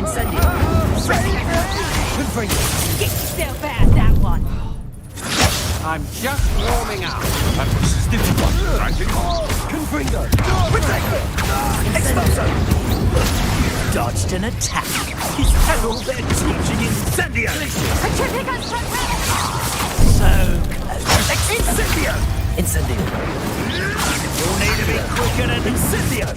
Incendio. Confringo. Get yourself out of that one. I'm just warming up. That was a sticky one, frankly. Confringo. Protego. Expulso. Dodged an attack. He's had all their teaching. Incendio. So close. Incendio. Incendio. You'll need to be quicker than Incendio.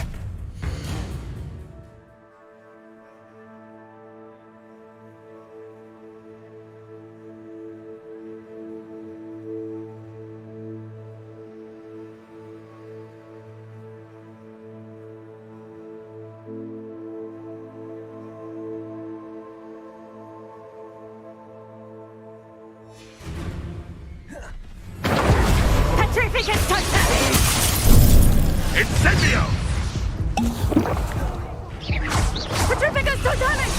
Petrificus Totalis! Incendio! Petrificus Totalis!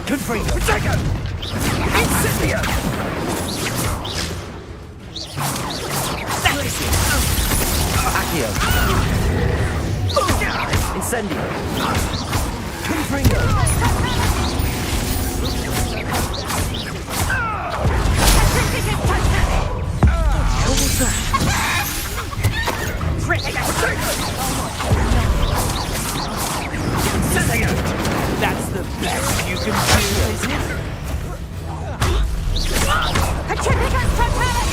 Confringo. Protego. Incendio. Accio. Incendio. Confringo. Petrificus Totalis! Incendio. That's the best you can do, is it? Petrificus Totalis!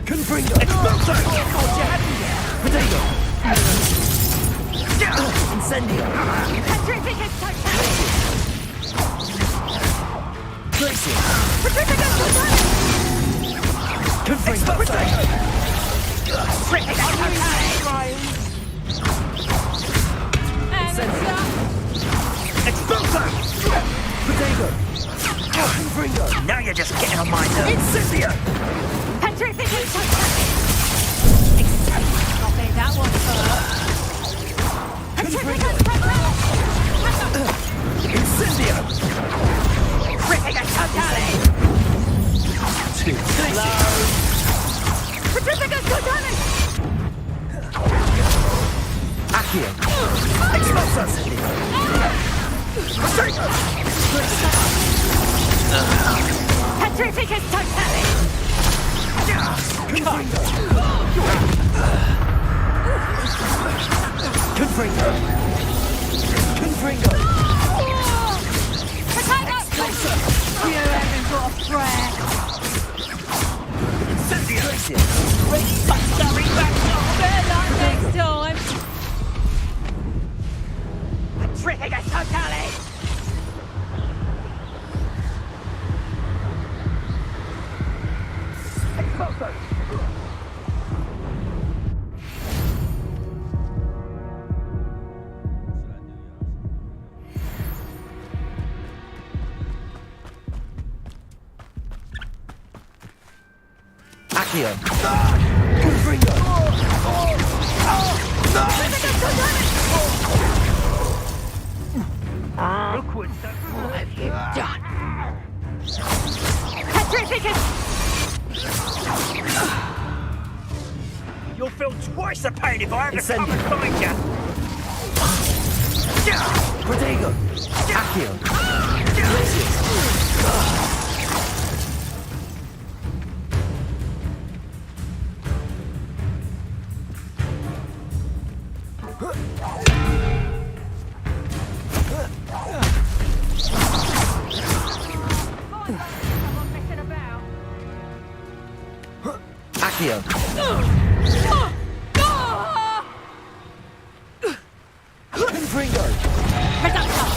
Confringo. Expulso. Protego. Incendio. Petrificus Totalis! Glacier. Petrificus Totalis! Confringo. Protego. Petrificus Totalis! Incendio. Expulso. Protego. Confringo. Now you're just getting on my nerves. Incendio. Petrificus Totalis! I'll bet that one first. Petrificus Totalis! Incendio. Petrificus Totalis! Too slow. Petrificus Totalis! Accio. Expulso. Protego. Petrificus Totalis! Confringo. Confringo. Confringo. Potato! You haven't got a prayer. Incendio. Buster, back there like next time. Petrificus Totalis! Expulso. Accio. Confringo. Petrificus Totalis! Look what have you done? Petrificus! You'll feel twice the pain if I have to come and find you. Protego. Accio. Accio. Confringo. Reductor!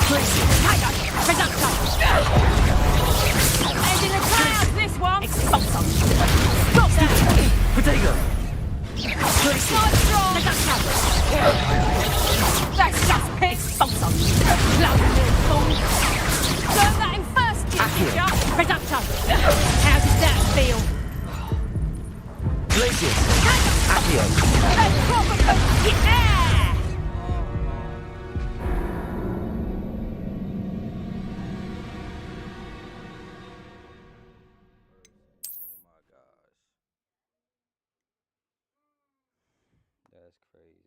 Glacier. Reductor! And in the clouds, this one! Expulso. Protego. Glacier. Not strong! Reductor! That's just piss! Expulso. Bloody little fool! Learn that in first year, did ya? Reductor! How does that feel? Glacier. Accio. That's proper yeah! Oh my gosh. That's crazy.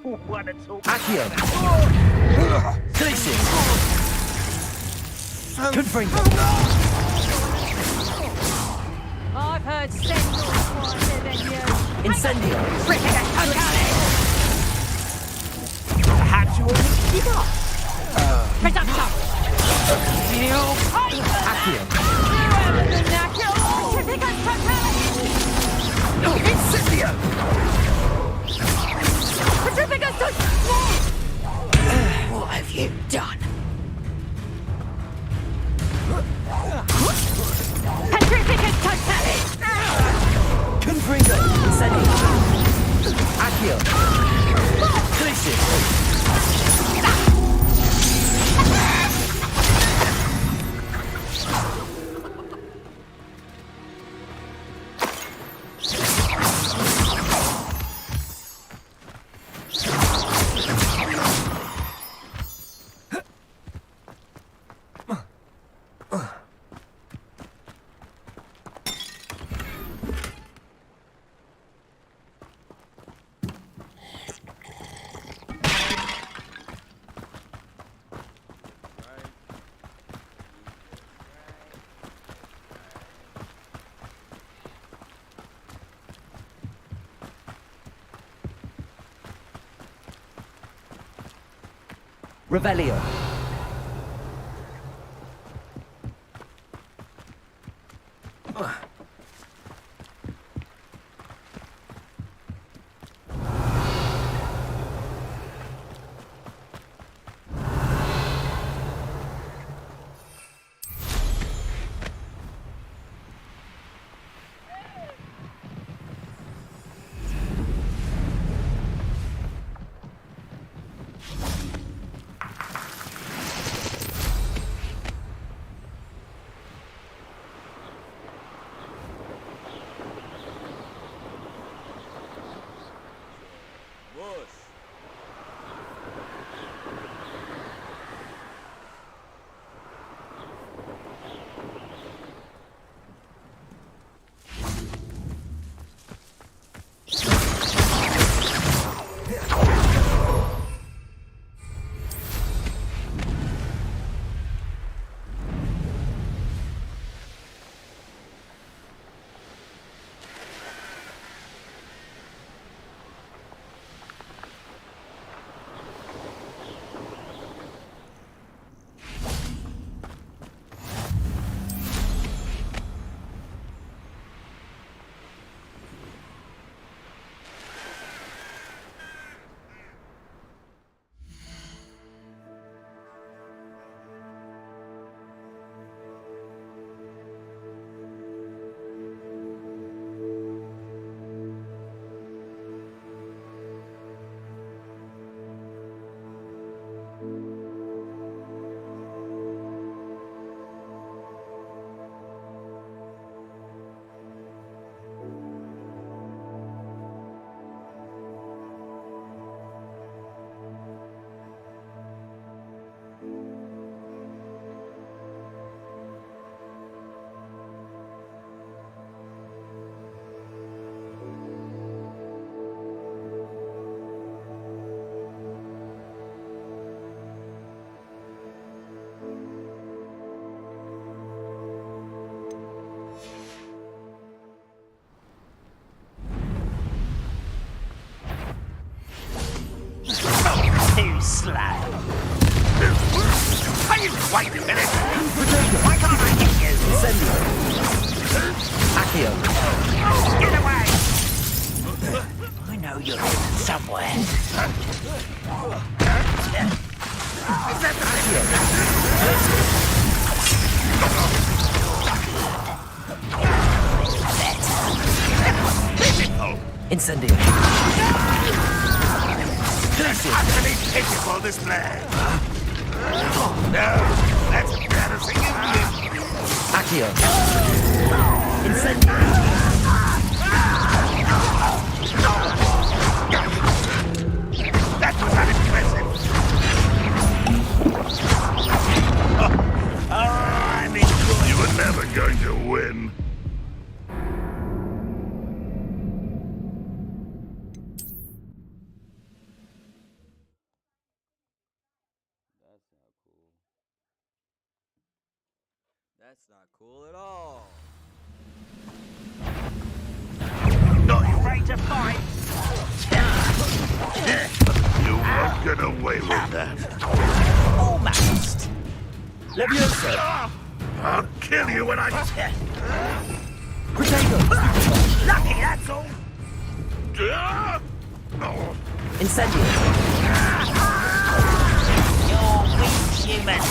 You wanna talk? Accio! Glacius! Confringo! I've heard Sentinels quieter than you. Incendio! Freaking Perhaps you will keep up. Reduction! Accio! Whoever the knacker! Certificate totality! Incendio! Certificate totality! What have you done? Certificate totality! Confringo! Incendio! Accio! Glacius! Revelio. Too slow. Wait a minute. Why can't I hit you? Incendio! Accio! Get away! I know you're hidden somewhere. Is that Incendio! utterly pitiful display? No, that's embarrassing, isn't it? Accio! Incendio! That was unimpressive. That's not cool at all. Not you ready to fight? You won't get away with that. Almost. Leviosa. I'll kill you when I... Potato! Lucky, that's all. Oh, Incendio! You're weak, human.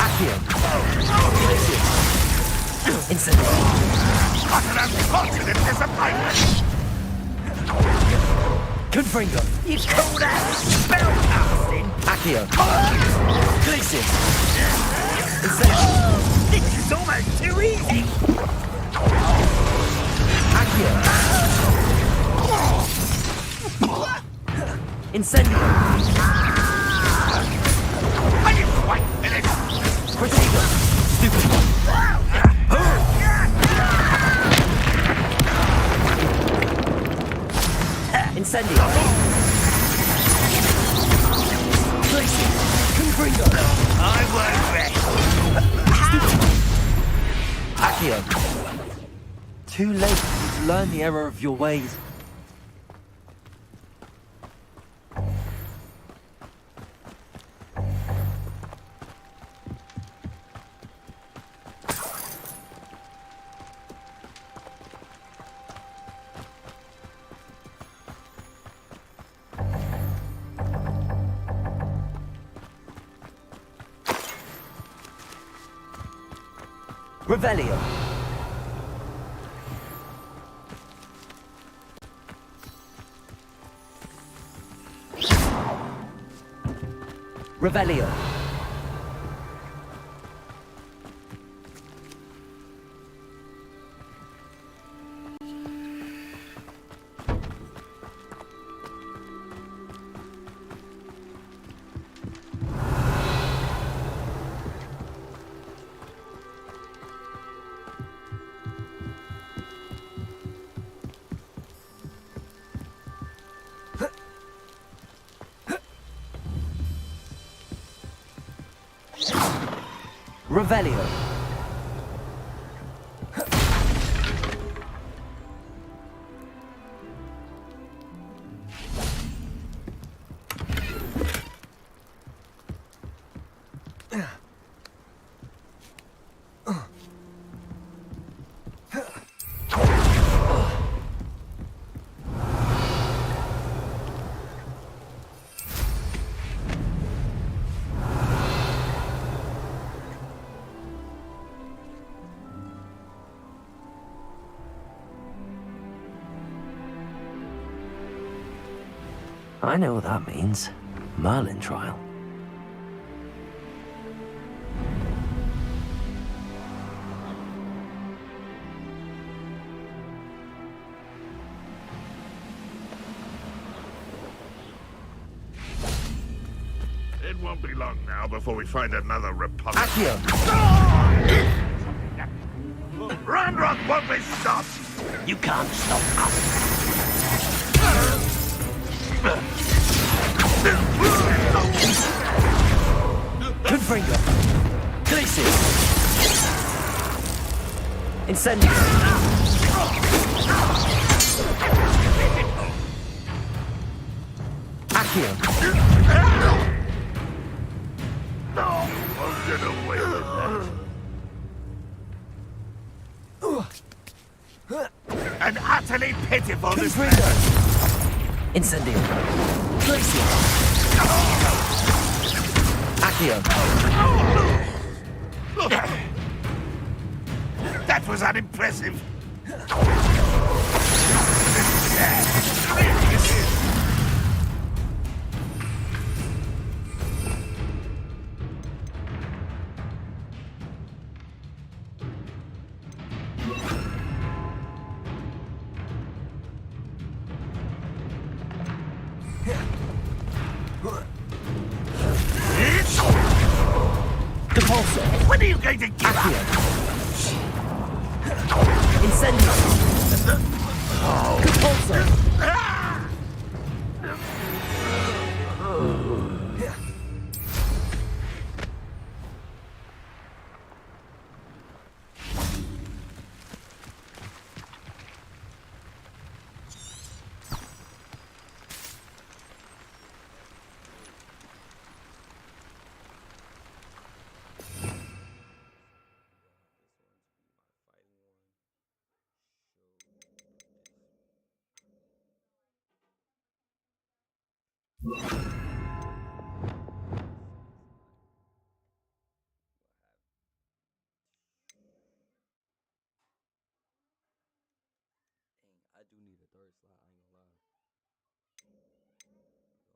Accio! Incendio! utter and continent disappointment! Confringo! You call that spell casting? Accio! Glacius! Incendio! This is almost too easy. Accio! Incendio! Are you quite finished? Protego! Stupid one! Incendio! Glacius! Confringo! I won't rest. Accio! Too late to learn the error of your ways. Revelio. Revelio. Revelio. I know what that means. Merlin trial. It won't be long now before we find another republic. Accio! Ranrock won't be stopped! You can't stop us. Confringo. Glacius. Incendio. Accio. No, you won't get away with that. An utterly pitiful display. Confringo. Incendio. Glacius. Accio. That was unimpressive. Compulso. When are you going to give up? Accio. Incendio. Compulso. do need a third slot, I ain't gonna lie. And then we could use this one too.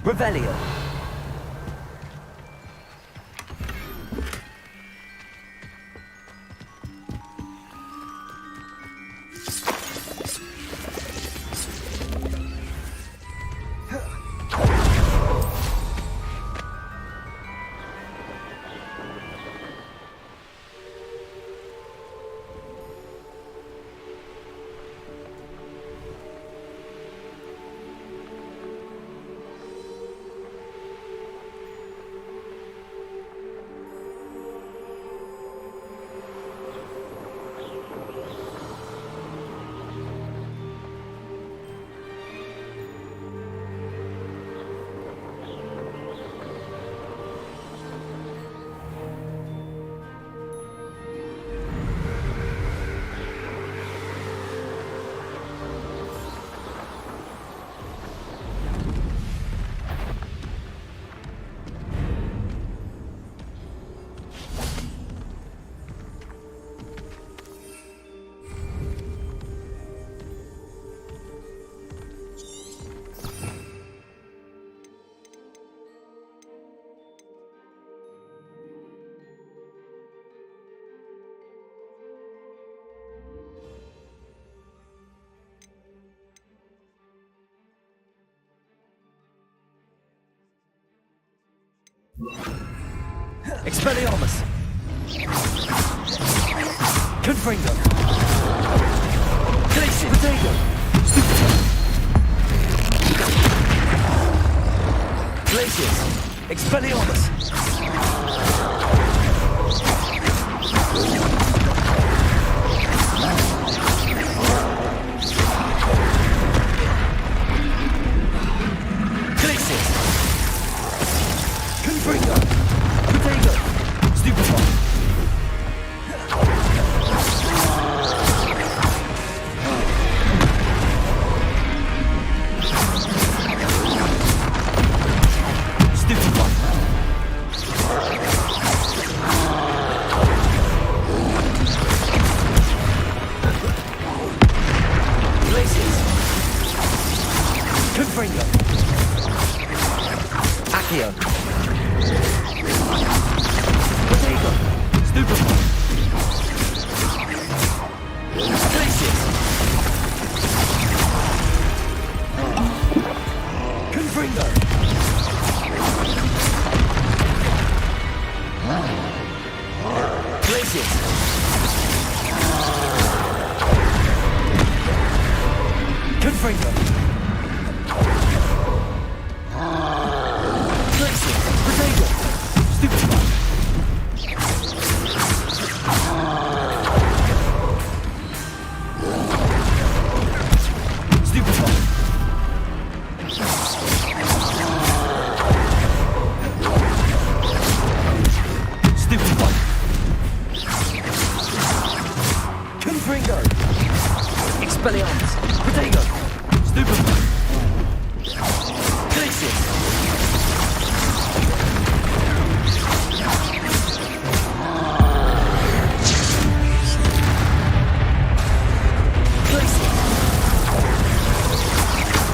Revelio. Expelliarmus! Confringo! Glacier! Potato! Glaciers! Expelliarmus! Glaciers! Confringo! Potato! Stupefy! Confringo! Accio! Potato! Stupefy! Glaciers! Confringo! Glaciers! Confringo! Glacier! Potato! Stupefy! Stupefy! Stupefy! Confringo! Expelliarmus! Potato! Stupefy! Glacier!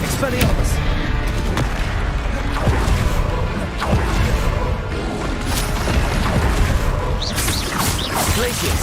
Expelliarmus! Glaciers!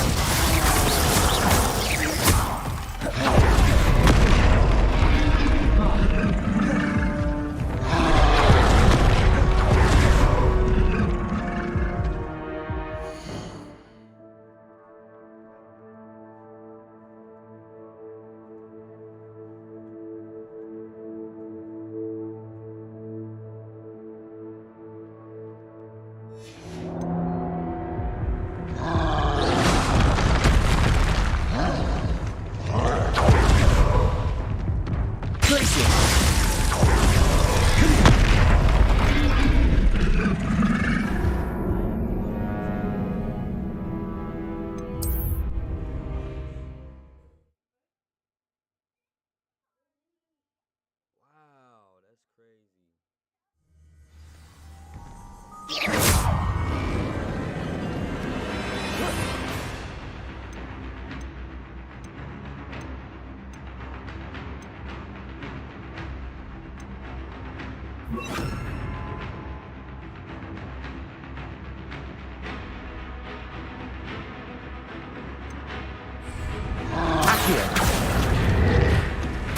Accio.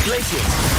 Glacius.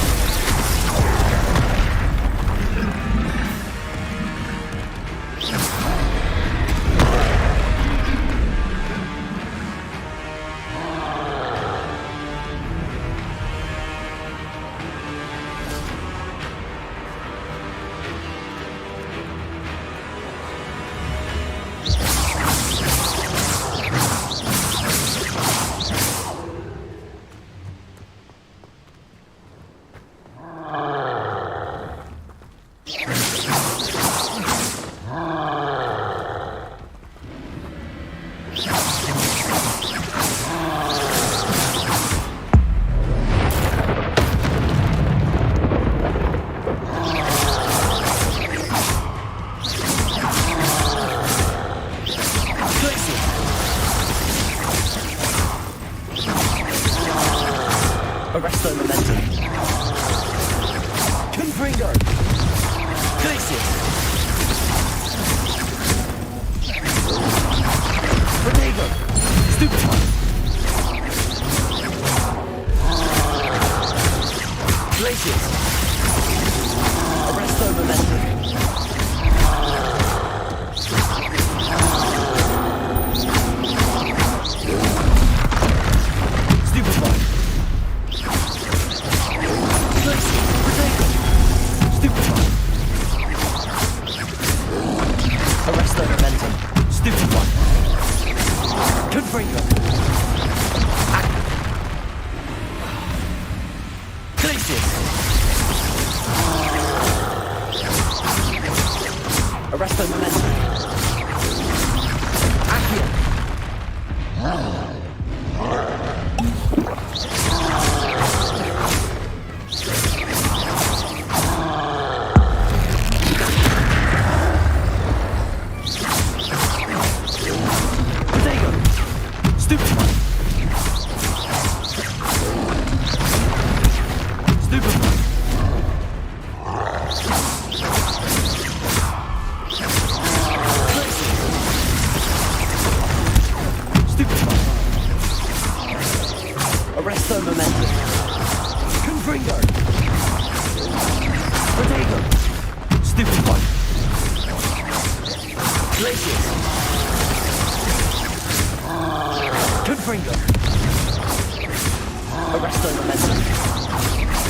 Arresto momentum. Confringo. Glacius. Protego. Stupefy. Glacius. Arresto momentum. Stupefy. Arresto momentum. Stupefy. Confringo. Glacius. Arresto momentum. Accio. Arresto momentum. Confringo. Protego. Stupefy. Glacius. Confringo. Arresto momentum.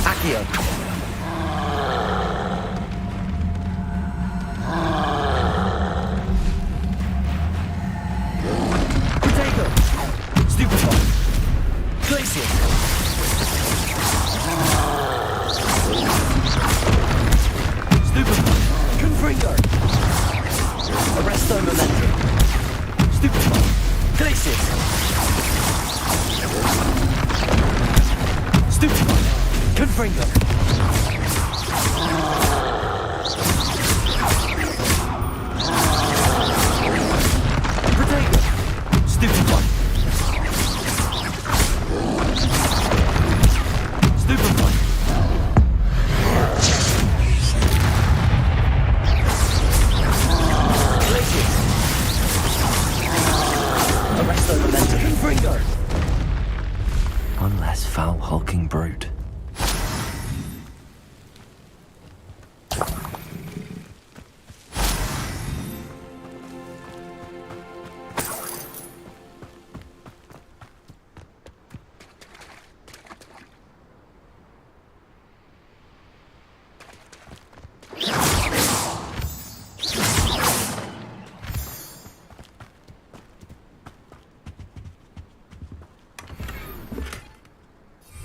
Accio. Protego. Stupefy. Glacius. Stupefy. Confringo. Arresto momentum. Stupefy. Glacius. Stupefy. Confringo. Protego. Stupefy. Stupefy. Glacius. Arresto momentum. Confringo. One less foul hulking brute.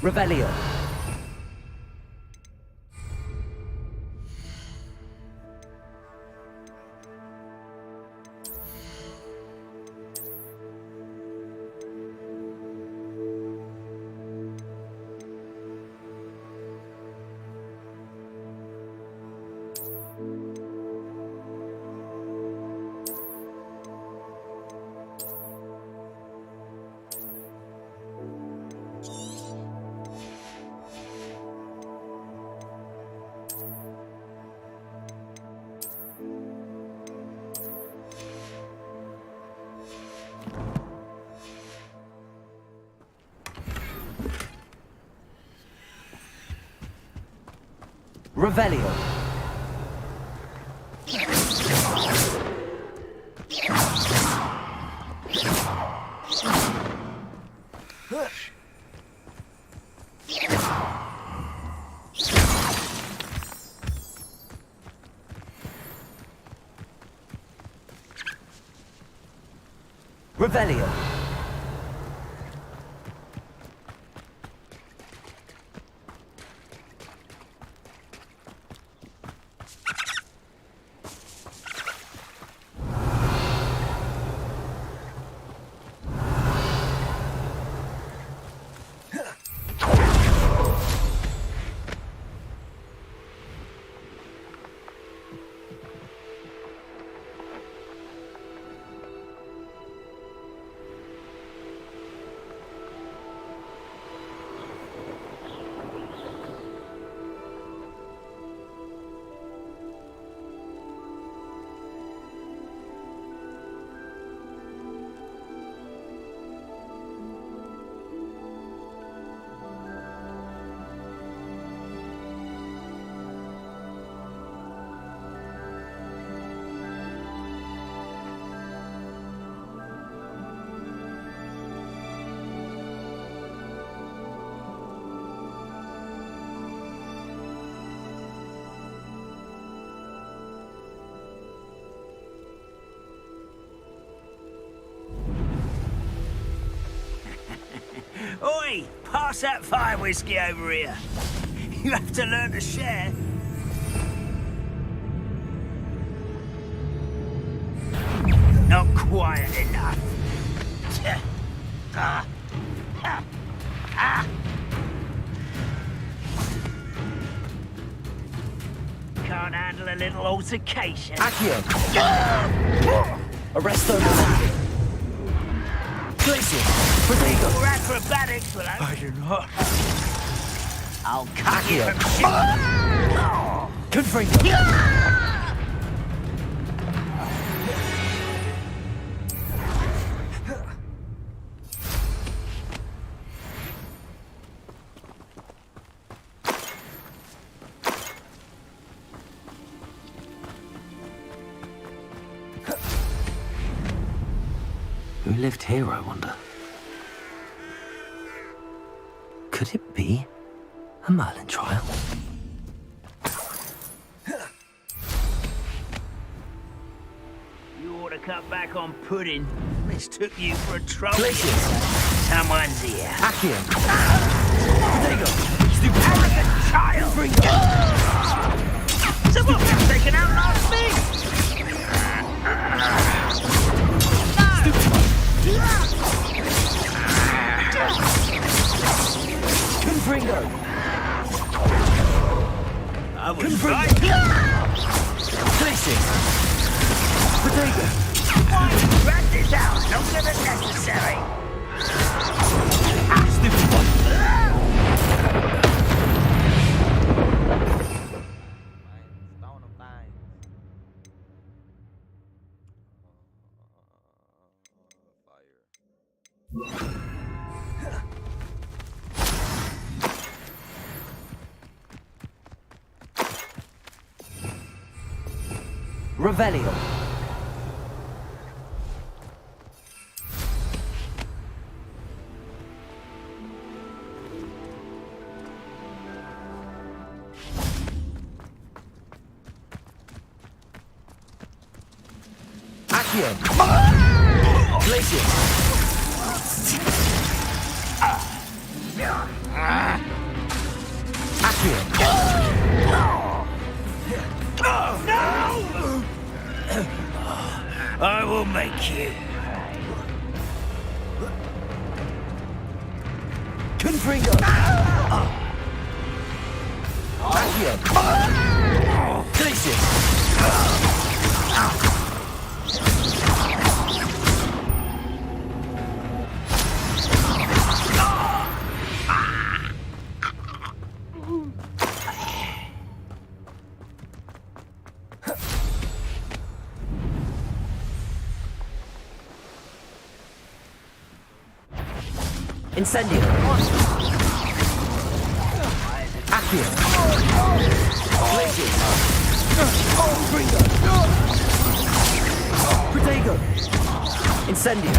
Revelio. Revelio. Revelio. Oi! Pass that fire whiskey over here. You have to learn to share. Not quiet enough. Can't handle a little altercation. Accio. Arresto Momenti. Glacier. Prodigo. Your acrobatics will I do not. I'll cut you Accio. from shit. Confringo. Who lived here, I wonder? Could it be a Merlin trial? You ought to cut back on pudding. Mistook you for a trophy. Glaciers. Someone's here. Accio. Prodigo. Stupid. Arrogant child! Confringo. Someone got taken out last week! Confringo. I was Confringo. right. Glaciers. Prodigo. Why drag this out longer than necessary? Stupid one. Stone of Vines. Fire. Revelio. Accio. Glacier. Accio. I will make you. Confringo. Accio. Glacier. Incendio. Accio. Glaciers. Protego. Incendio.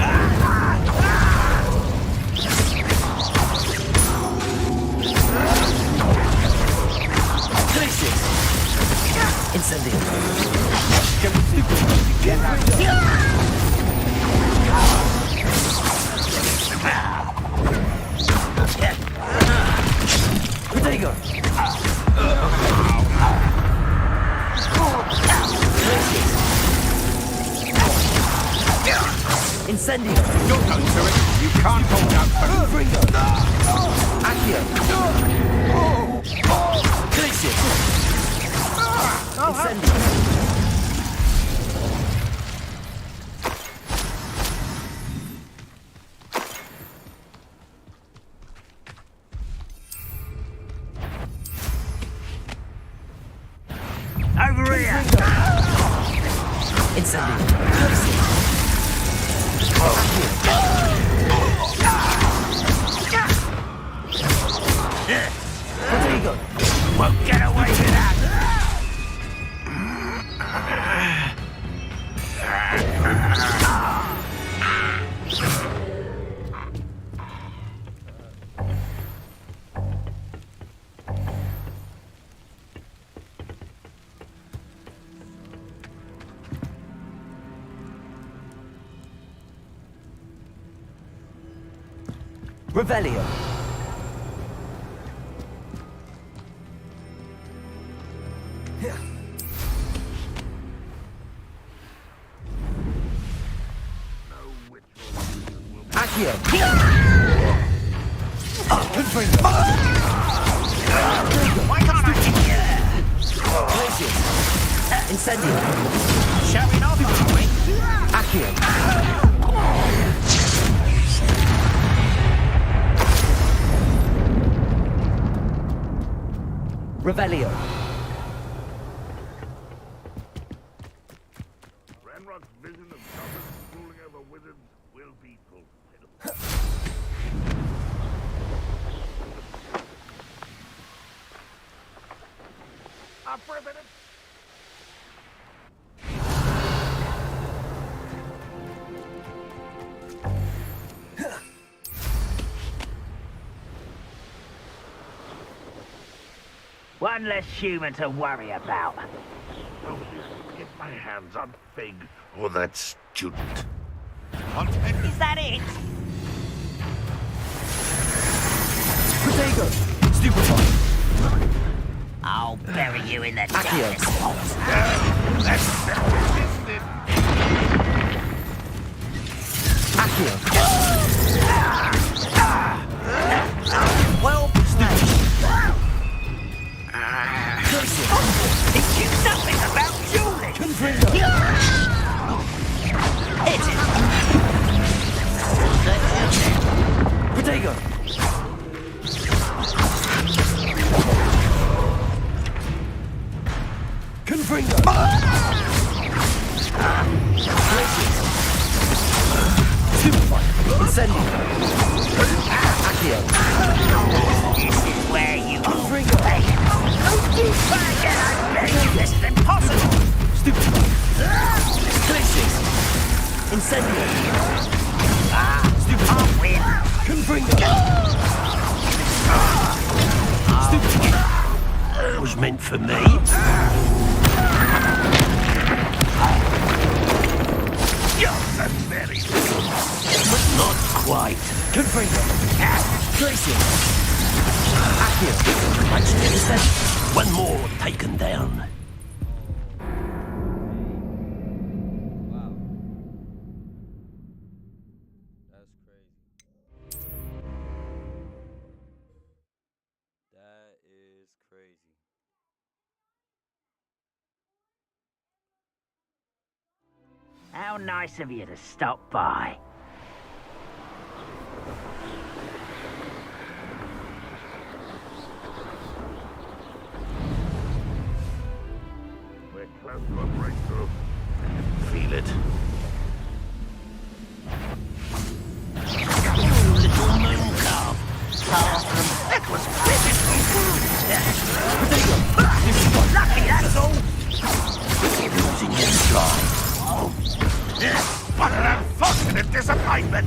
Glaciers. Incendio. Protego. Incendio. You're going to it. You can't hold out for Ringo. Accio. Glacier. Incendio. over here. Incendio. Protego. Won't get away with that. Revelio. Accio. Confringo. Why can't I hit you? Glaciers. Incendio. Showing off, are we? Accio. Revelio. Ranrock's vision of goblins ruling over wizards will be fulfilled. Up for a minute. One less human to worry about. Oh, get my hands on Fig or that student. Is that it? Protego. Stupefy. I'll bury you in the Accio. darkest vault. Accio. Well played. It gives something about Julie. Confringo. Hit it. Protego. Confringo. Stupefy. Incendio. Accio. This is where you Confringo. play. This is impossible. Stupefy. Glaciers. Incendio. I'll win. Confringo. Stupefy. Was meant for me. Just a very little, but not quite. Confringo. Glaciers. Accio. Incendio. One more taken down. Wow. That's crazy. That is crazy. How nice of you to stop by. We're close to a breakthrough. Feel it. Little moon calf. That was beautiful. Protego. Stupefy. Let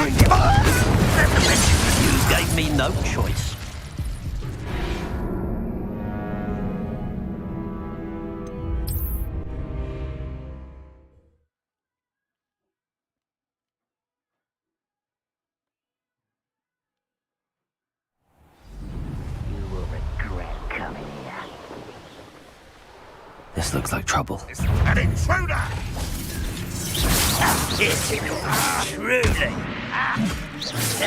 You gave me no choice. You will regret coming here. This looks like trouble. an intruder! Yes, truly.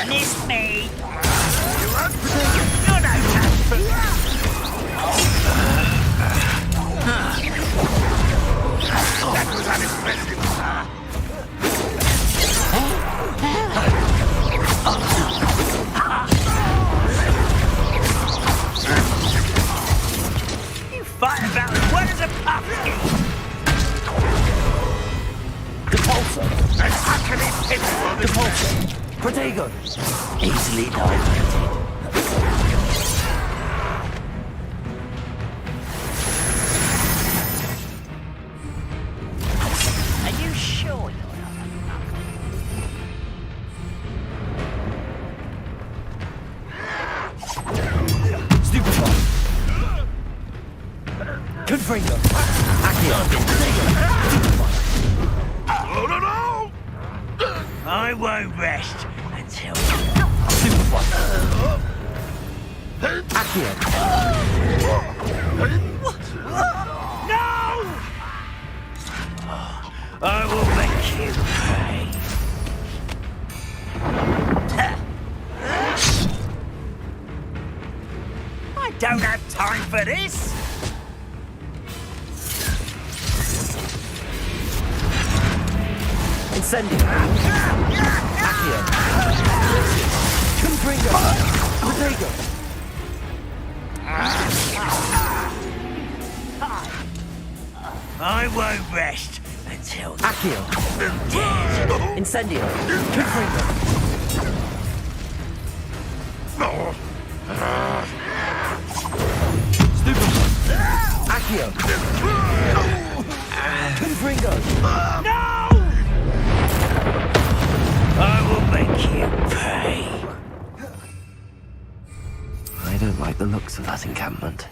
Miss me. That was unexpected. You fight about as well as a pumpkin. Depulsor! An utterly pitiful Depulsor! Protego! Easily diverted. Are you sure you're not Stupefy! Confringo! Accio! Oh, no, no! I won't rest until Stupefy! Accio! No! I will make you pay. I don't have time for this. Incendio! Accio! Confringo! Protego! I won't rest until Accio! Incendio! Confringo! Stupefy! Accio! Confringo! No! I will make you pay. I don't like the looks of that encampment.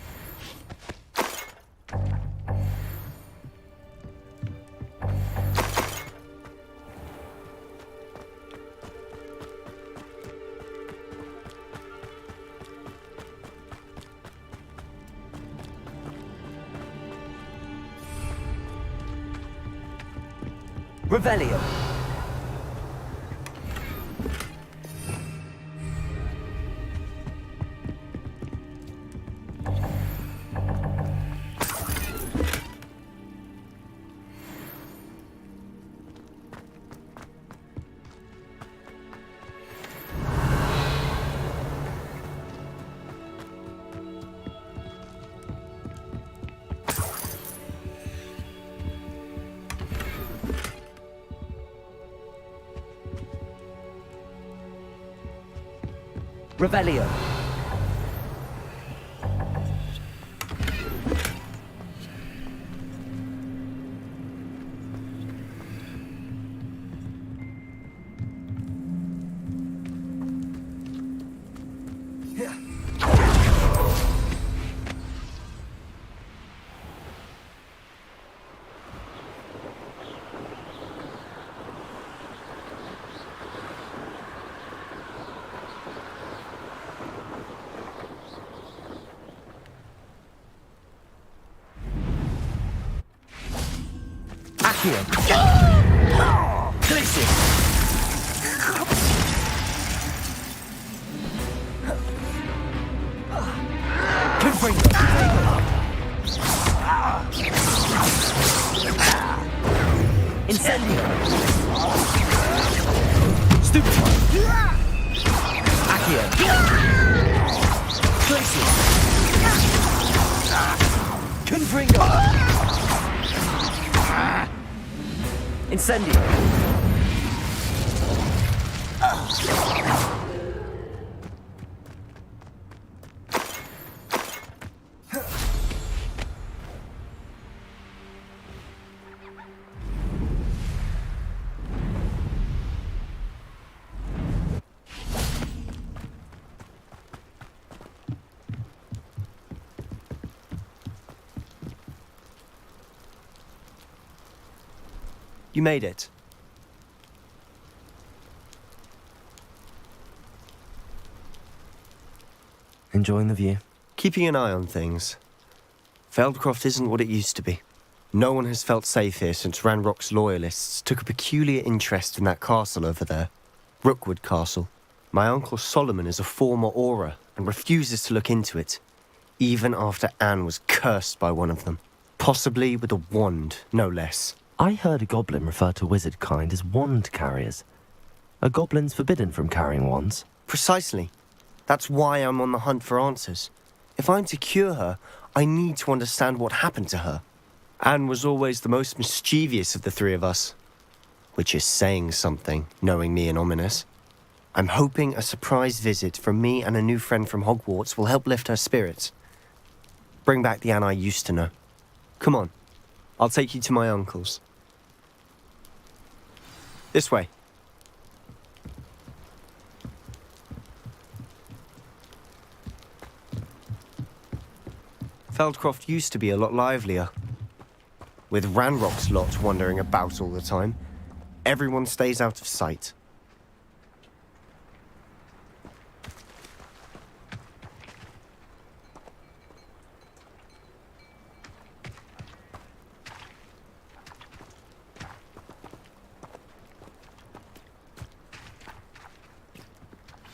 Revelio. Revelio. Accio. Glacius. Confringo. Incendio. Stupefy. Accio. Glacius. Confringo. Incendio. You made it. Enjoying the view? Keeping an eye on things. Feldcroft isn't what it used to be. No one has felt safe here since Ranrock's loyalists took a peculiar interest in that castle over there. Rookwood Castle. My uncle Solomon is a former Auror and refuses to look into it, even after Anne was cursed by one of them. Possibly with a wand, no less. I heard a goblin refer to wizard kind as wand carriers. Are goblins forbidden from carrying wands? Precisely. That's why I'm on the hunt for answers. If I'm to cure her, I need to understand what happened to her. Anne was always the most mischievous of the three of us. Which is saying something, knowing me and Ominous. I'm hoping a surprise visit from me and a new friend from Hogwarts will help lift her spirits. Bring back the Anne I used to know. Come on, I'll take you to my uncle's. This way. Feldcroft used to be a lot livelier. With Ranrock's lot wandering about all the time, everyone stays out of sight.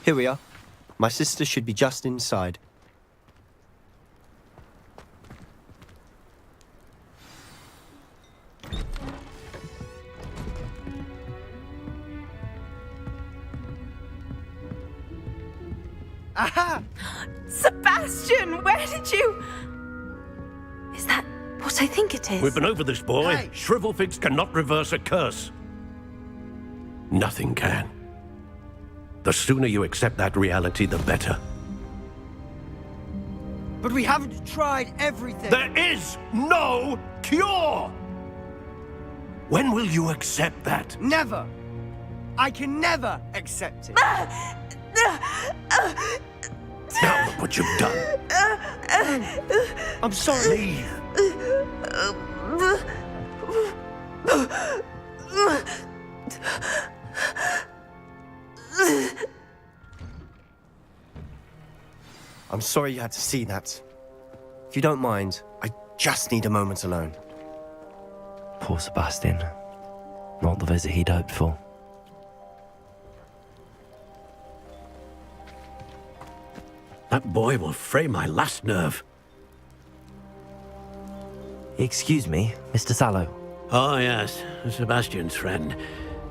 Here we are. My sister should be just inside. Aha! Sebastian, where did you... Is that what I think it is? We've been over this, boy. Hey. Shrivelfigs cannot reverse a curse. Nothing can. The sooner you accept that reality, the better. But we haven't tried everything. There is no cure! When will you accept that? Never! I can never accept it. Now look what you've done. I'm sorry. Leave. I'm sorry you had to see that. If you don't mind, I just need a moment alone. Poor Sebastian. Not the visit he'd hoped for. That boy will fray my last nerve. Excuse me, Mr. Sallow. Oh, yes, Sebastian's friend.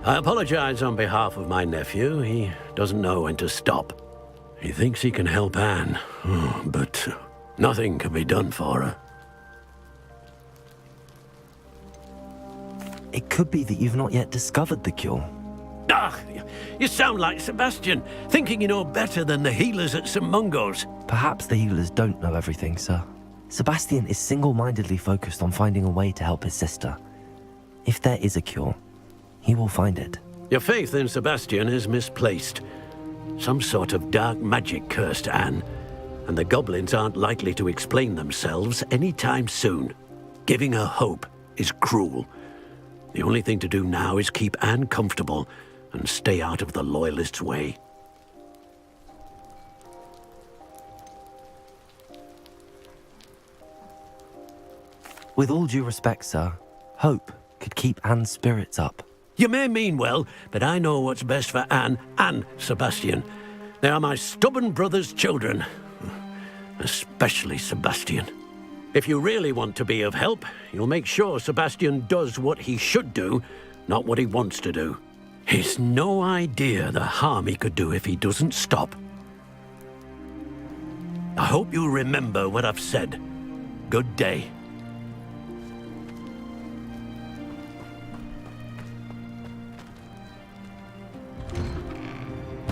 I apologize on behalf of my nephew. He doesn't know when to stop. He thinks he can help Anne, but nothing can be done for her. It could be that you've not yet discovered the cure. Ah, you sound like Sebastian, thinking you know better than the healers at St. Mungo's. Perhaps the healers don't know everything, sir. Sebastian is single-mindedly focused on finding a way to help his sister. If there is a cure, he will find it. Your faith in Sebastian is misplaced. Some sort of dark magic cursed Anne, and the goblins aren't likely to explain themselves anytime soon. Giving her hope is cruel. The only thing to do now is keep Anne comfortable and stay out of the Loyalists' way. With all due respect, sir, hope could keep Anne's spirits up. You may mean well, but I know what's best for Anne and Sebastian. They are my stubborn brother's children. Especially Sebastian. If you really want to be of help, you'll make sure Sebastian does what he should do, not what he wants to do. He's no idea the harm he could do if he doesn't stop. I hope you remember what I've said. Good day.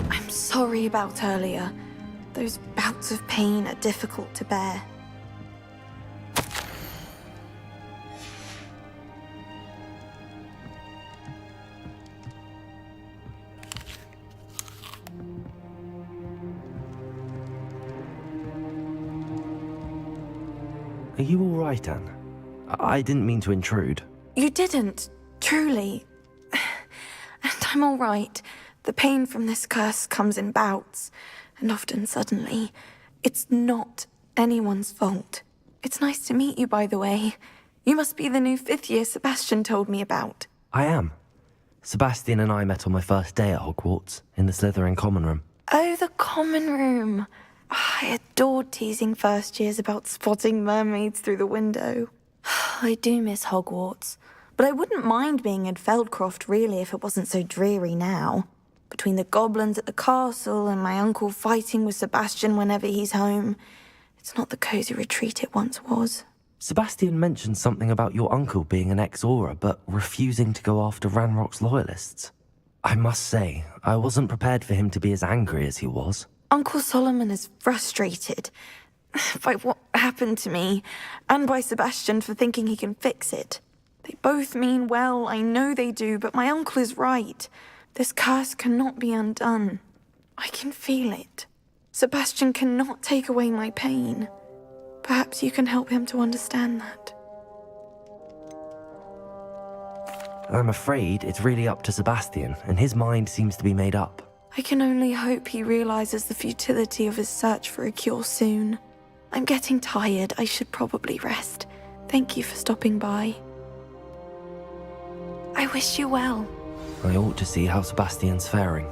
I'm sorry about earlier. Those bouts of pain are difficult to bear. Are you all right, Anne? I didn't mean to intrude. You didn't. Truly. And I'm all right. The pain from this curse comes in bouts, and often suddenly. It's not anyone's fault. It's nice to meet you, by the way. You must be the new 5th year Sebastian told me about. I am. Sebastian and I met on my first day at Hogwarts, in the Slytherin common room. Oh, the common room. I adored teasing first years about spotting mermaids through the window. I do miss Hogwarts, but I wouldn't mind being in Feldcroft really if it wasn't so dreary now. Between the goblins at the castle and my uncle fighting with Sebastian whenever he's home, it's not the cosy retreat it once was. Sebastian mentioned something about your uncle being an ex-Auror, but refusing to go after Ranrock's loyalists. I must say, I wasn't prepared for him to be as angry as he was. Uncle Solomon is frustrated by what happened to me, and by Sebastian for thinking he can fix it. They both mean well, I know they do, but my uncle is right. This curse cannot be undone. I can feel it. Sebastian cannot take away my pain. Perhaps you can help him to understand that. I'm afraid it's really up to Sebastian, and his mind seems to be made up. I can only hope he realizes the futility of his search for a cure soon. I'm getting tired. I should probably rest. Thank you for stopping by. I wish you well. I ought to see how Sebastian's faring.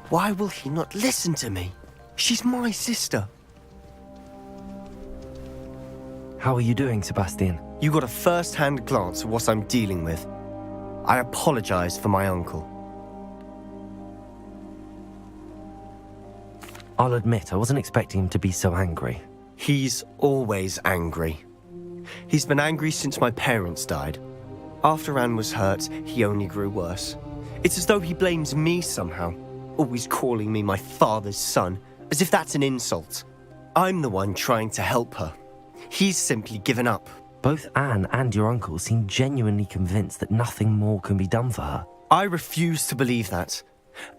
Why will he not listen to me? She's my sister. How are you doing, Sebastian? You got a first-hand glance at what I'm dealing with. I apologize for my uncle. I'll admit, I wasn't expecting him to be so angry. He's always angry. He's been angry since my parents died. After Anne was hurt, he only grew worse. It's as though he blames me somehow, always calling me my father's son, as if that's an insult. I'm the one trying to help her. He's simply given up. Both Anne and your uncle seem genuinely convinced that nothing more can be done for her. I refuse to believe that.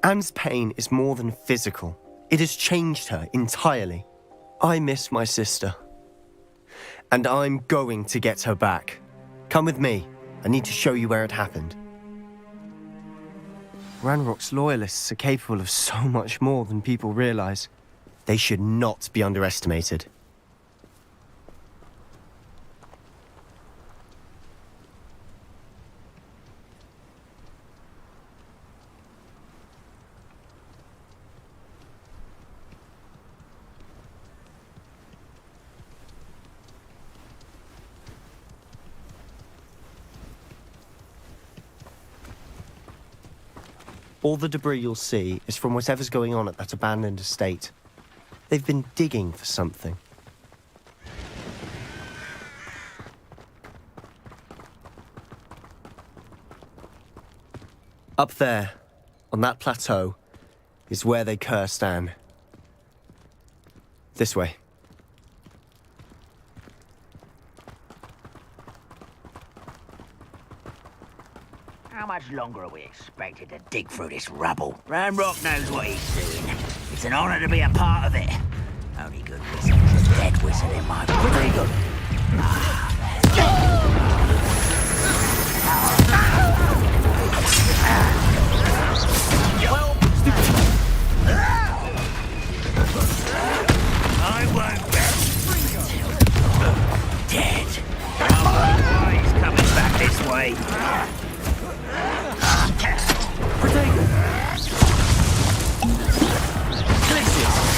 Anne's pain is more than physical. It has changed her entirely. I miss my sister. And I'm going to get her back. Come with me. I need to show you where it happened. Ranrock's loyalists are capable of so much more than people realize. They should not be underestimated. All the debris you'll see is from whatever's going on at that abandoned estate. They've been digging for something. Up there, on that plateau, is where they cursed Anne. This way. How much longer are we expected to dig through this rubble? Ranrock knows what he's doing. It's an honor to be a part of it. Only good whistle's a dead whistle in my book. I won't rest till dead. He's coming back this way.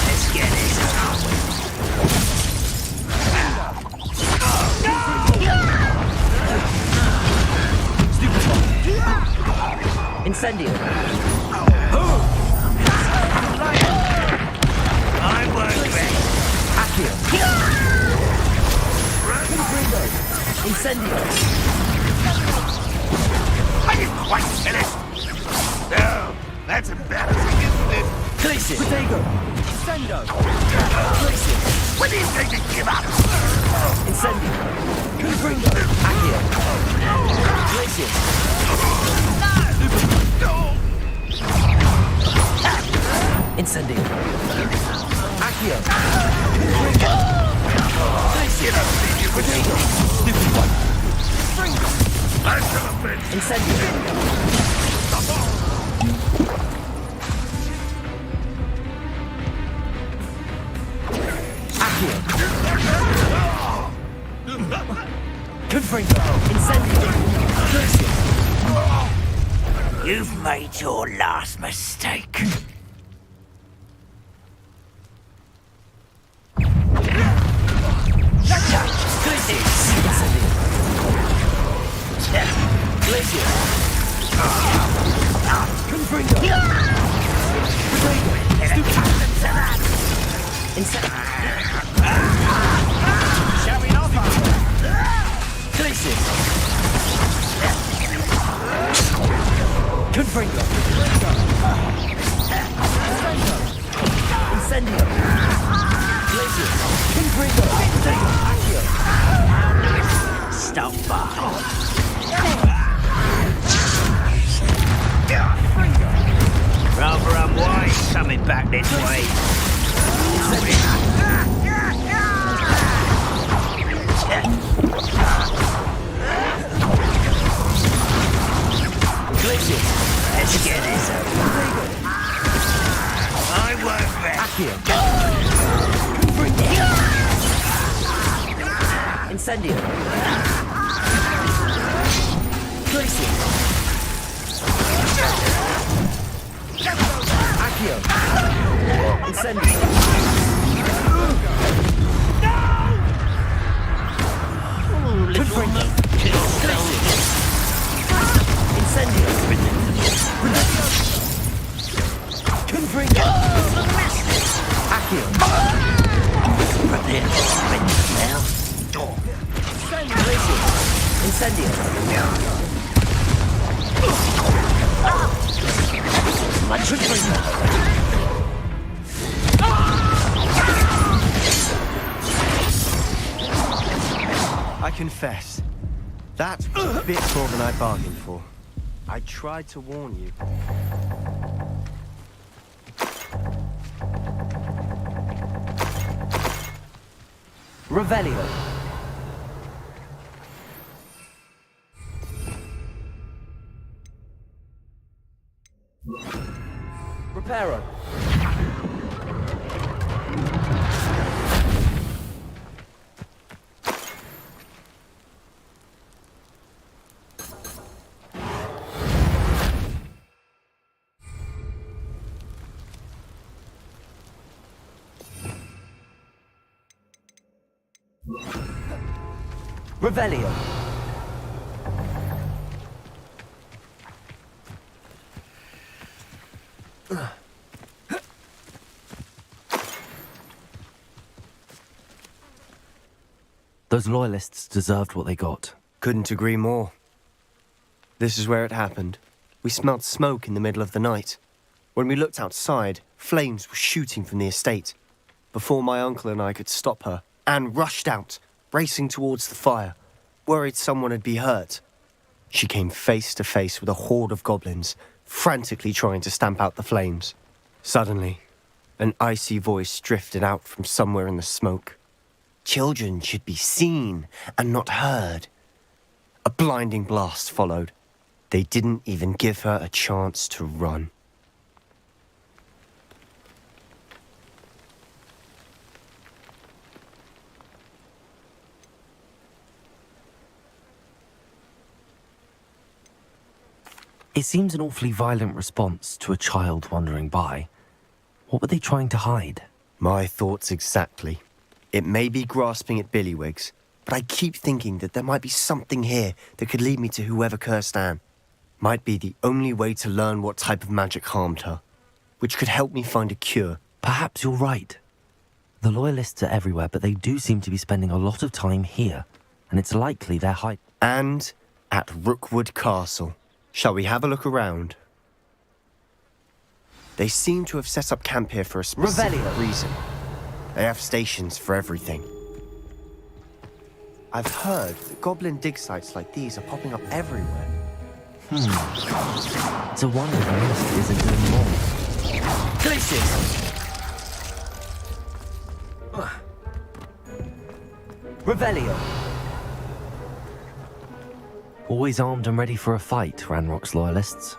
Let's get it. Incendio. I won't rest. Accio. Incendio. I didn't quite get it. No, that's embarrassing, isn't it? Glacier. Protego. Sendo. Glacier. When do you think to give up? Incendio. Confringo. Accio. Glacier. Incendio. Accio. Potato! Stupid one! Incendio! Accio! Confringo! Incendio! Glacius! You've made your last mistake. Glacius! Confringo! Potato! Stupid! Incendio! Showing off! Glacius! Confringo! Incendio! Glacius! Confringo! Accio! Stop by. Rather unwise coming back this way. Glacius! Let's get this over. I won't bet. Accio! Incendio! Glacius! Accio! Incendio! Confringo! Incendio! Confringo! Accio! Glacius! Incendio! Confringo! I confess, that was a bit more than I bargained for. I tried to warn you. Revelio! Reparo! Revelio! Those loyalists deserved what they got. Couldn't agree more. This is where it happened. We smelled smoke in the middle of the night. When we looked outside, flames were shooting from the estate. Before my uncle and I could stop her, Anne rushed out, racing towards the fire, worried someone had been hurt. She came face to face with a horde of goblins, frantically trying to stamp out the flames. Suddenly, an icy voice drifted out from somewhere in the smoke. Children should be seen and not heard. A blinding blast followed. They didn't even give her a chance to run. It seems an awfully violent response to a child wandering by. What were they trying to hide? My thoughts exactly. It may be grasping at Billywigs, but I keep thinking that there might be something here that could lead me to whoever cursed Anne. Might be the only way to learn what type of magic harmed her, which could help me find a cure. Perhaps you're right. The loyalists are everywhere, but they do seem to be spending a lot of time here, and it's likely they're hiding. And at Rookwood Castle. Shall we have a look around? They seem to have set up camp here for a specific reason. They have stations for everything. I've heard that goblin dig sites like these are popping up everywhere. It's a wonder the ministry isn't doing more. Glacius! Revelio! Always armed and ready for a fight, Ranrock's loyalists.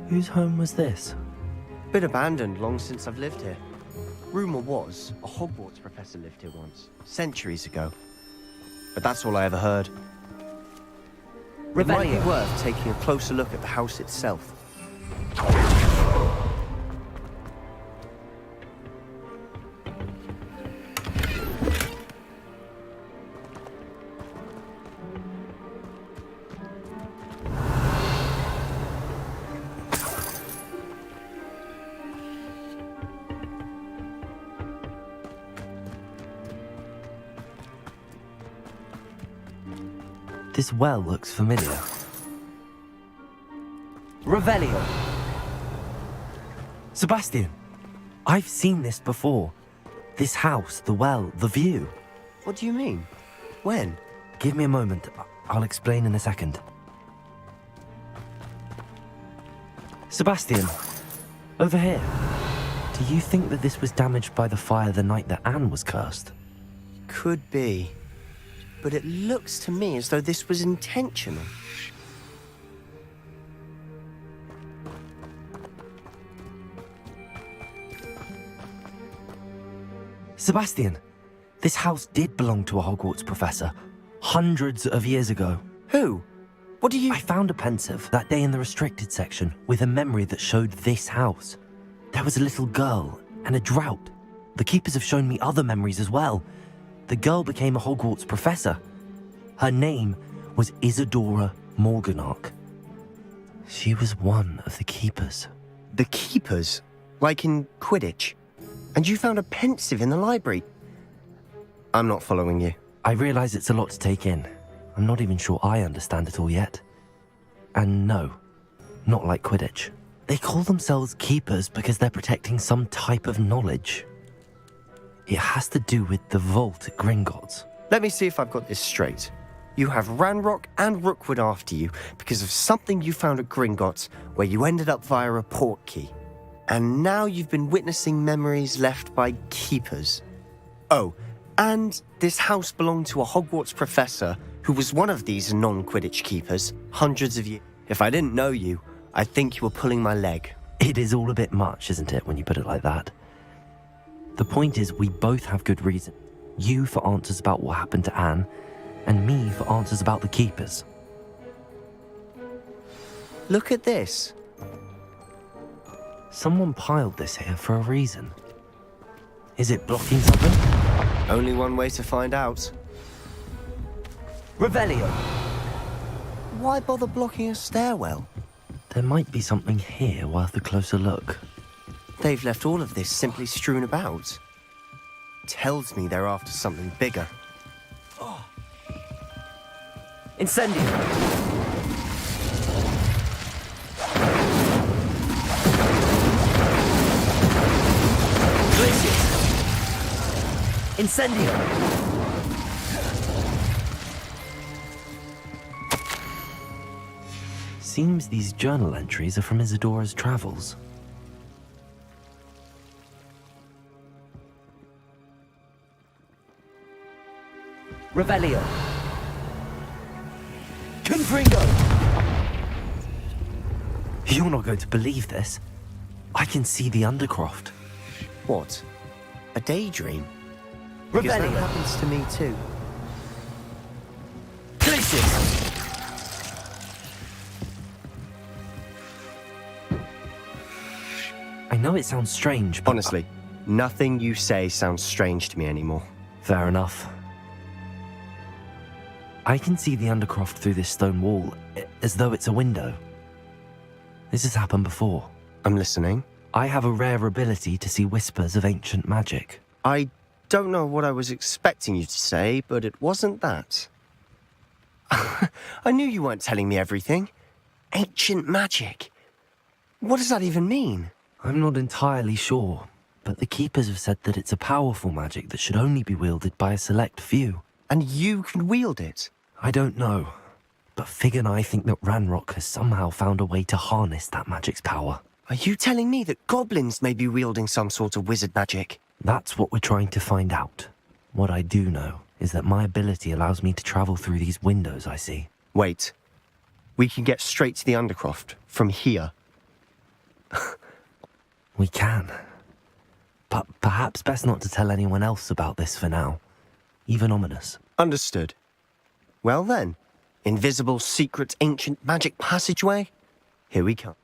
Whose home was this? Been abandoned long since I've lived here. Rumour was a Hogwarts professor lived here once, centuries ago. But that's all I ever heard. It might be worth taking a closer look at the house itself. This well looks familiar. Revelio. Sebastian! I've seen this before. This house, the well, the view. What do you mean? When? Give me a moment. I'll explain in a second. Sebastian, over here. Do you think that this was damaged by the fire the night that Anne was cursed? Could be. But it looks to me as though this was intentional. Sebastian, this house did belong to a Hogwarts professor, hundreds of years ago. Who? What do you... I found a pensive that day in the restricted section with a memory that showed this house. There was a little girl and a drought. The keepers have shown me other memories as well. The girl became a Hogwarts professor. Her name was Isadora Morganach. She was one of the keepers. The keepers? Like in Quidditch? And you found a pensive in the library? I'm not following you. I realize it's a lot to take in. I'm not even sure I understand it all yet. And no, not like Quidditch. They call themselves keepers because they're protecting some type of knowledge. It has to do with the vault at Gringotts. Let me see if I've got this straight. You have Ranrock and Rookwood after you because of something you found at Gringotts where you ended up via a port key. And now you've been witnessing memories left by keepers. Oh, and this house belonged to a Hogwarts professor who was one of these non-Quidditch keepers hundreds of years. If I didn't know you, I'd think you were pulling my leg. It is all a bit much, isn't it, when you put it like that? The point is, we both have good reason. You for answers about what happened to Anne, and me for answers about the keepers. Look at this. Someone piled this here for a reason. Is it blocking something? Only one way to find out. Revelio. Why bother blocking a stairwell? There might be something here worth a closer look. They've left all of this simply strewn about. Tells me they're after something bigger. Incendio. Glacius. Incendio. Seems these journal entries are from Isadora's travels. Revelio. Confringo. You're not going to believe this. I can see the Undercroft. What? A daydream? Because that Revelio. happens to me too. Glacius. I know it sounds strange, but... Honestly, nothing you say sounds strange to me anymore. Fair enough. I can see the Undercroft through this stone wall, as though it's a window. This has happened before. I'm listening. I have a rare ability to see whispers of ancient magic. I don't know what I was expecting you to say, but it wasn't that. I knew you weren't telling me everything. Ancient magic. What does that even mean? I'm not entirely sure, but the Keepers have said that it's a powerful magic that should only be wielded by a select few. And you can wield it? I don't know, but Fig and I think that Ranrock has somehow found a way to harness that magic's power. Are you telling me that goblins may be wielding some sort of wizard magic? That's what we're trying to find out. What I do know is that my ability allows me to travel through these windows I see. Wait. We can get straight to the Undercroft from here. We can. But perhaps best not to tell anyone else about this for now. Even ominous. Understood. Well then, invisible, secret, ancient magic passageway? Here we come.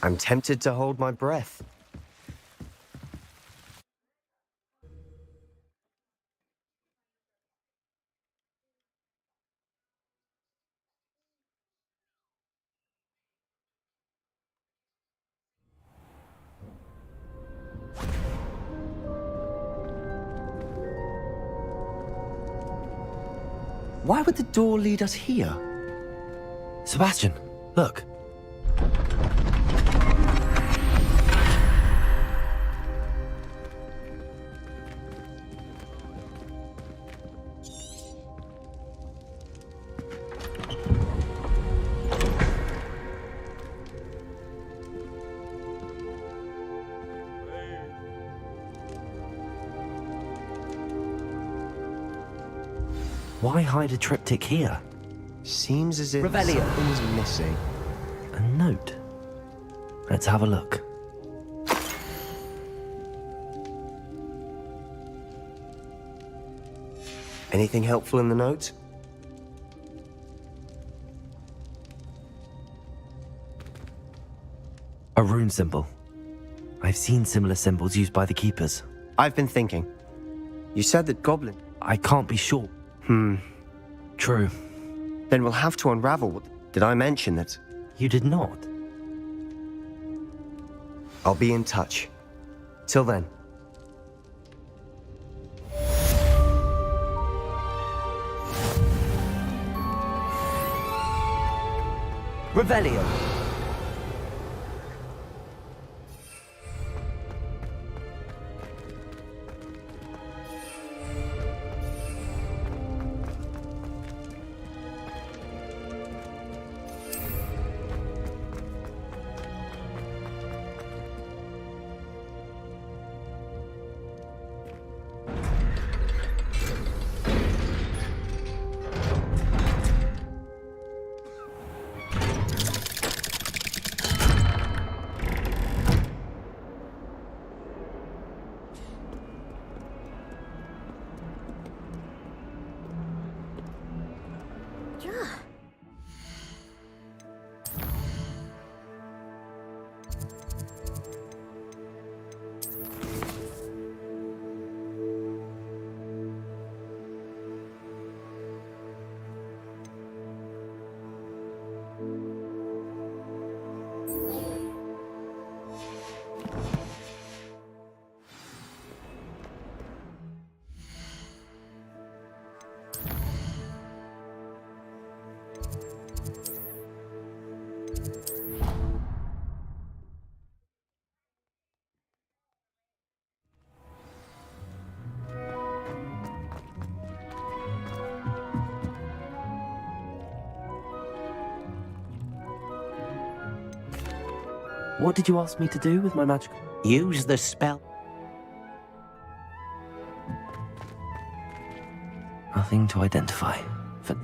I'm tempted to hold my breath. Why would the door lead us here? Sebastian, look. Why hide a triptych here? Seems as if Revelio. something's missing. A note. Let's have a look. Anything helpful in the note? A rune symbol. I've seen similar symbols used by the keepers. I've been thinking. You said that goblin... I can't be sure. True. Then we'll have to unravel what... Did I mention that? You did not. I'll be in touch. Till then. Revelio. What did you ask me to do with my magic? Use the spell. Nothing to identify. For...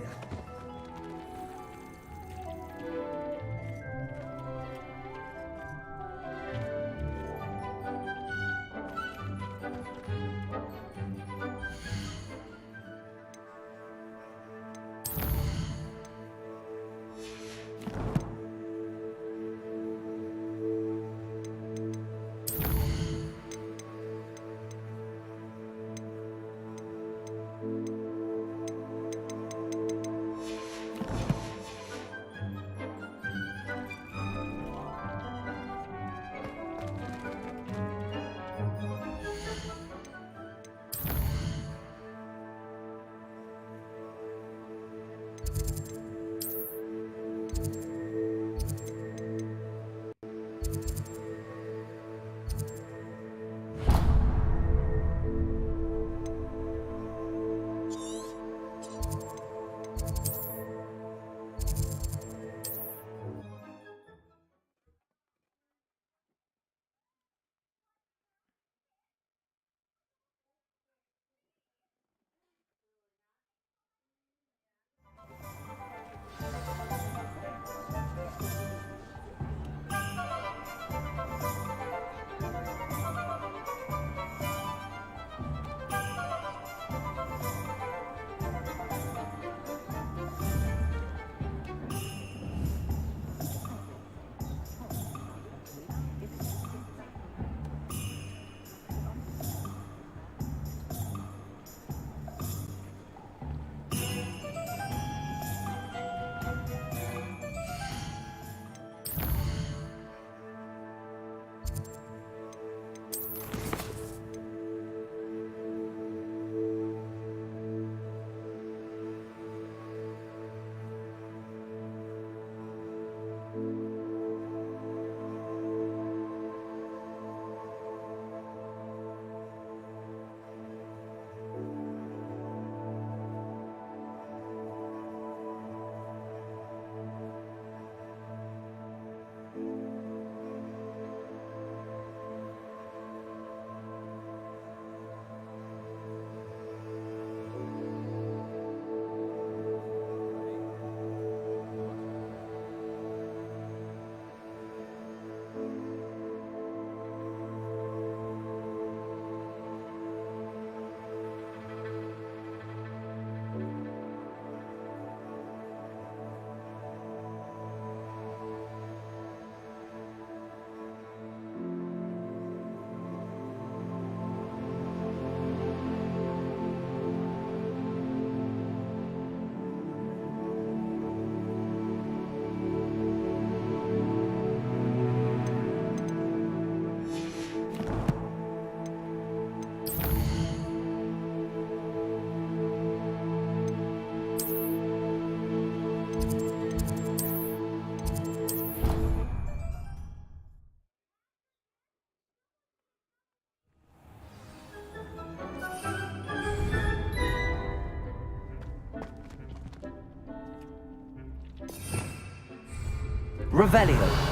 Revelio.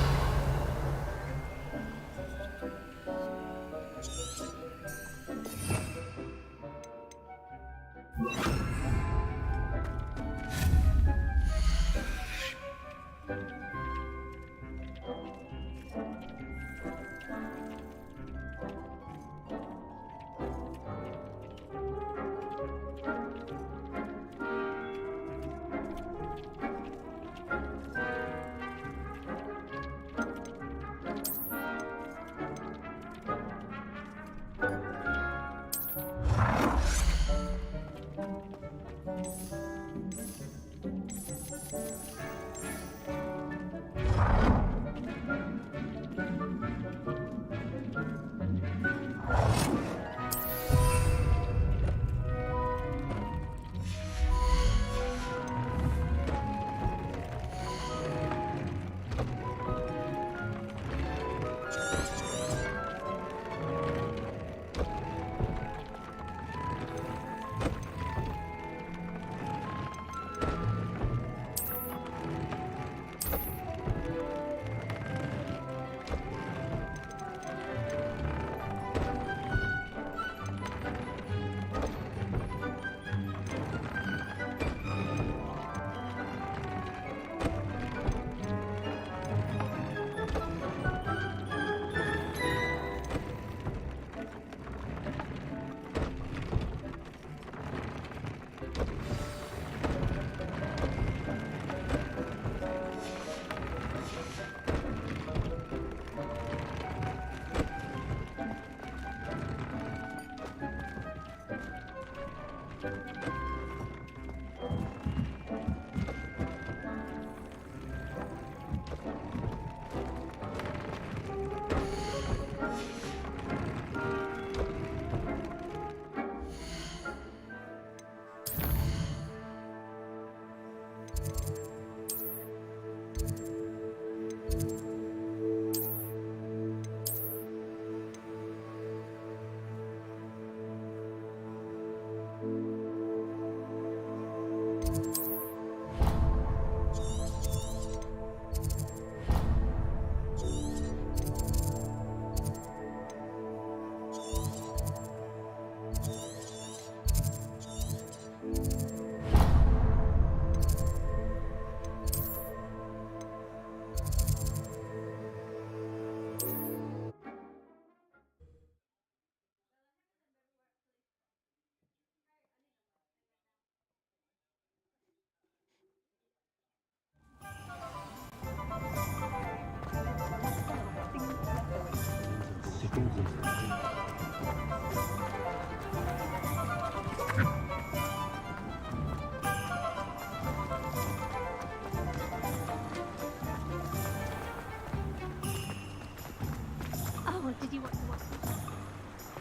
Oh, did you want to watch this?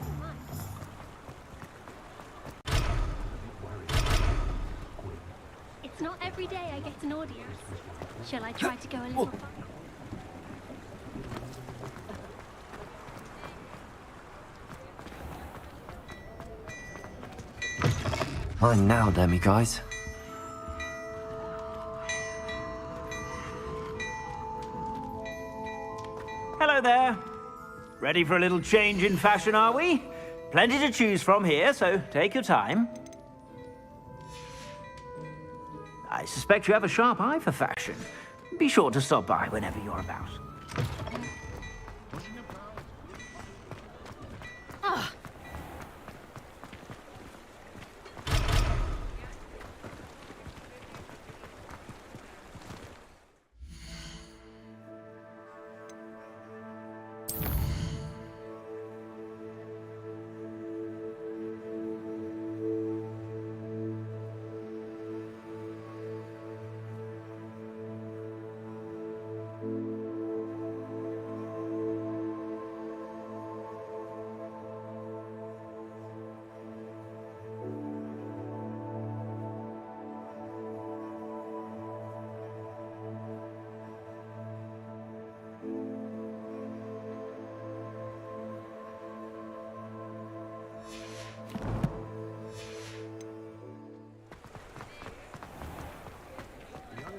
Oh, my. It's not every day I get an audience. Shall I try to go a little far? Mine now, Demi, guys. Hello there. Ready for a little change in fashion, are we? Plenty to choose from here, so take your time. I suspect you have a sharp eye for fashion. Be sure to stop by whenever you're about.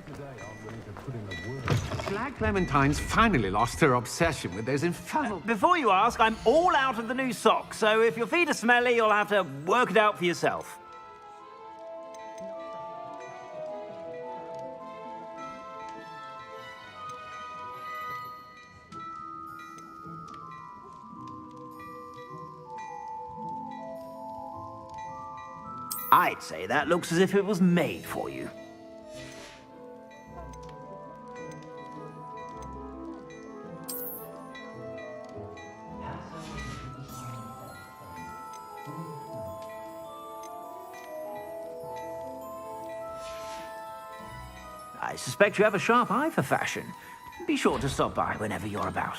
Today I'm willing to put in the work. glad Clementine's finally lost her obsession with those infernal... Before you ask, I'm all out of the new socks, so if your feet are smelly, you'll have to work it out for yourself. I'd say that looks as if it was made for you. I suspect you have a sharp eye for fashion. Be sure to stop by whenever you're about.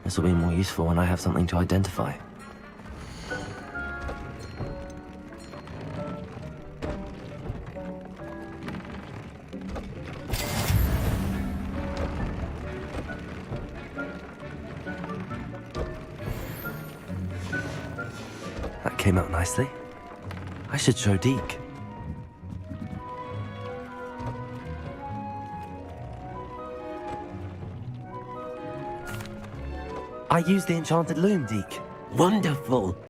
This will be more useful when I have something to identify. That came out nicely. I should show Deke. I used the enchanted loom, Deke. Wonderful.